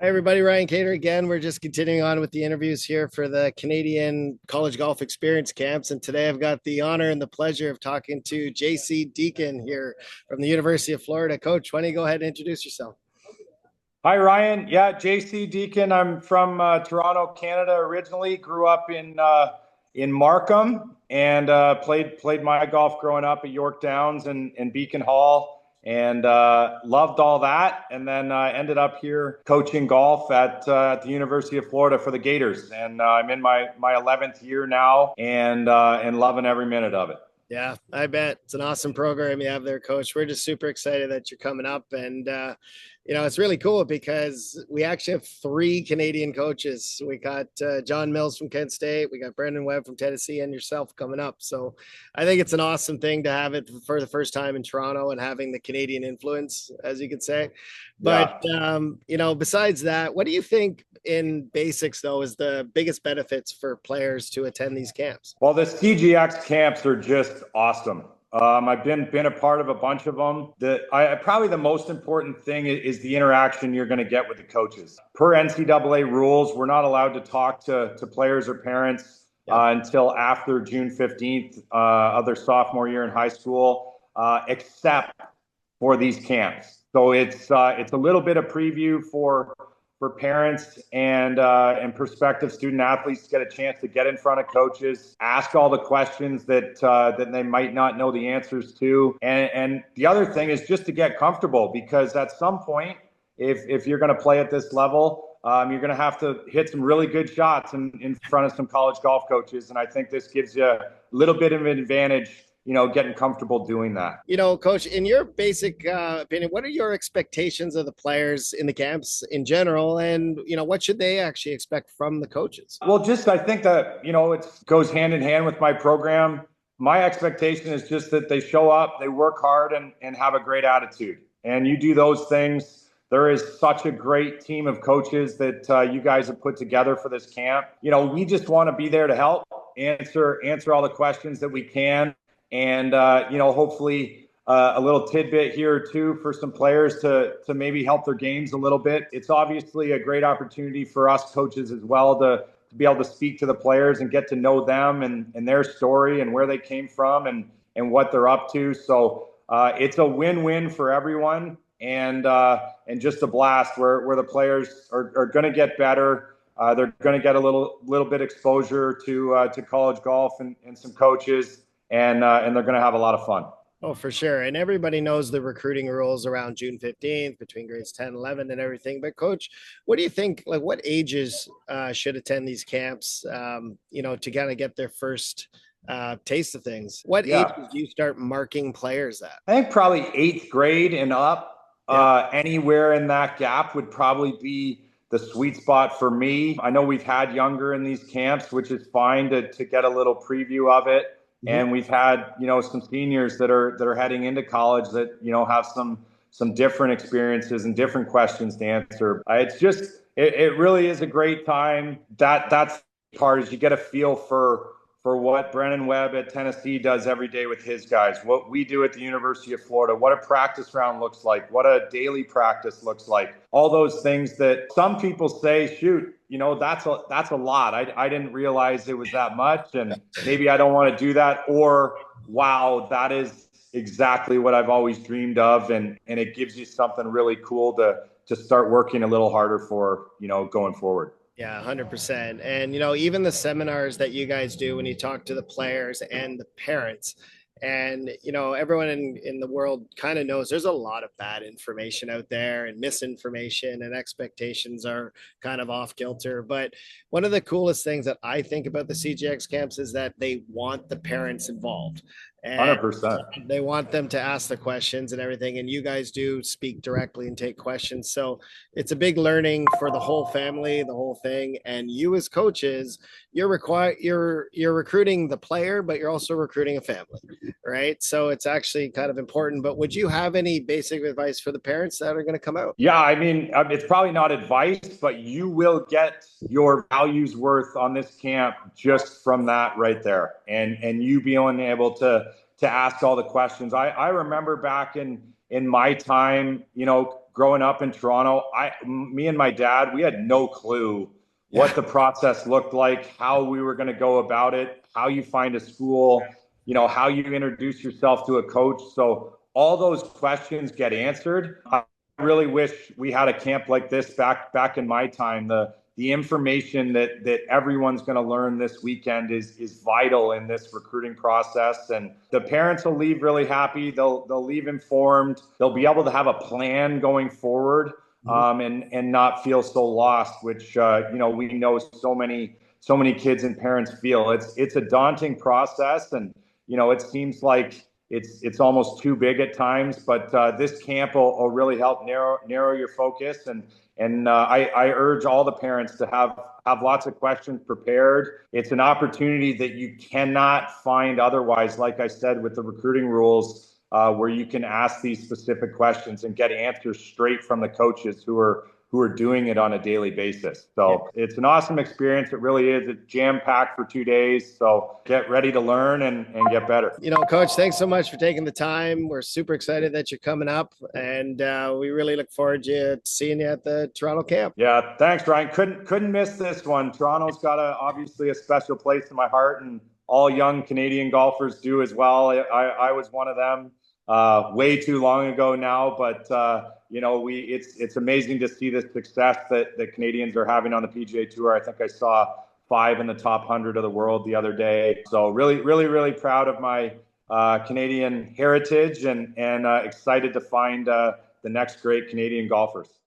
Hi, everybody. Ryan Cater again. We're just continuing on with the interviews here for the Canadian College Golf Experience Camps. And today I've got the honor and the pleasure of talking to JC Deacon here from the University of Florida. Coach, why don't you go ahead and introduce yourself? Hi, Ryan. Yeah, JC Deacon. I'm from Toronto, Canada originally. Grew up in Markham and played my golf growing up at York Downs and Beacon Hall, and loved all that. And then ended up here coaching golf at the University of Florida for the Gators. And I'm in my 11th year now, and loving every minute of it. Yeah, I bet it's an awesome program you have there, Coach. We're just super excited that you're coming up, and it's really cool because we actually have three Canadian coaches. We got John Mills from Kent State, we got Brendan Webb from Tennessee, and yourself coming up. So I think it's an awesome thing to have it for the first time in Toronto and having the Canadian influence, as you could say. But Yeah. besides that, what do you think in basics though is the biggest benefits for players to attend these camps? Well, the CGX camps are just awesome. I've been a part of a bunch of them. Probably the most important thing is the interaction you're going to get with the coaches. Per NCAA rules, we're not allowed to talk to players or parents until after June 15th of their sophomore year in high school, except for these camps. So it's a little bit of preview for parents and prospective student athletes to get a chance to get in front of coaches, ask all the questions that they might not know the answers to, and the other thing is just to get comfortable, because at some point, if you're going to play at this level, you're going to have to hit some really good shots in front of some college golf coaches, and I think this gives you a little bit of an advantage, getting comfortable doing that. Coach, in your basic opinion, what are your expectations of the players in the camps in general? And, what should they actually expect from the coaches? Well, I think that, it goes hand in hand with my program. My expectation is just that they show up, they work hard, and have a great attitude. And you do those things. There is such a great team of coaches that you guys have put together for this camp. We just want to be there to help answer all the questions that we can. And, hopefully a little tidbit here or two for some players to maybe help their games a little bit. It's obviously a great opportunity for us coaches as well to be able to speak to the players and get to know them and their story and where they came from and what they're up to. So it's a win-win for everyone, and just a blast where the players are going to get better. They're going to get a little bit exposure to college golf and some coaches. And they're going to have a lot of fun. Oh, for sure. And everybody knows the recruiting rules around June 15th between grades 10, 11 and everything. But coach, what do you think, like what ages should attend these camps, to kind of get their first taste of things? What ages do you start marking players at? I think probably 8th grade and up. Anywhere in that gap would probably be the sweet spot for me. I know we've had younger in these camps, which is fine to get a little preview of it. And we've had, some seniors that are heading into college that, have some different experiences and different questions to answer. It really is a great time. That's the part is you get a feel for what Brendan Webb at Tennessee does every day with his guys, what we do at the University of Florida, what a practice round looks like, what a daily practice looks like, all those things that some people say, shoot, that's a lot. I didn't realize it was that much, and maybe I don't want to do that, or wow, that is exactly what I've always dreamed of, and it gives you something really cool to start working a little harder for, going forward. Yeah, 100%. And, even the seminars that you guys do when you talk to the players and the parents, and, everyone in the world kind of knows there's a lot of bad information out there and misinformation, and expectations are kind of off kilter. But one of the coolest things that I think about the CGX camps is that they want the parents involved. And 100%. they want them to ask the questions and everything. And you guys do speak directly and take questions. So it's a big learning for the whole family, the whole thing. And you as coaches, you're recruiting the player, but you're also recruiting a family, right? So it's actually kind of important. But would you have any basic advice for the parents that are going to come out? Yeah, I mean, it's probably not advice, but you will get your values worth on this camp just from that right there, and you being able to ask all the questions. I remember back in my time, growing up in Toronto, me and my dad, we had no clue what the process looked like, how we were going to go about it, how you find a school, how you introduce yourself to a coach. So all those questions get answered. I really wish we had a camp like this back in my time. The information that everyone's going to learn this weekend is vital in this recruiting process, and the parents will leave really happy. They'll leave informed. They'll be able to have a plan going forward, and not feel so lost, which we know so many kids and parents feel. It's a daunting process, and it seems like it's almost too big at times. But this camp will really help narrow your focus, and I urge all the parents to have lots of questions prepared. It's an opportunity that you cannot find otherwise, like I said, with the recruiting rules, where you can ask these specific questions and get answers straight from the coaches who are doing it on a daily basis. So it's an awesome experience. It really is. It's jam-packed for 2 days. So get ready to learn and get better. Coach, thanks so much for taking the time. We're super excited that you're coming up, and we really look forward to seeing you at the Toronto camp. Yeah, thanks, Ryan. Couldn't miss this one. Toronto's got obviously a special place in my heart, and all young Canadian golfers do as well. I was one of them way too long ago now, but it's amazing to see the success that the Canadians are having on the PGA Tour. I think I saw 5 in the top 100 of the world the other day. So really, really, really proud of my Canadian heritage, and excited to find the next great Canadian golfers.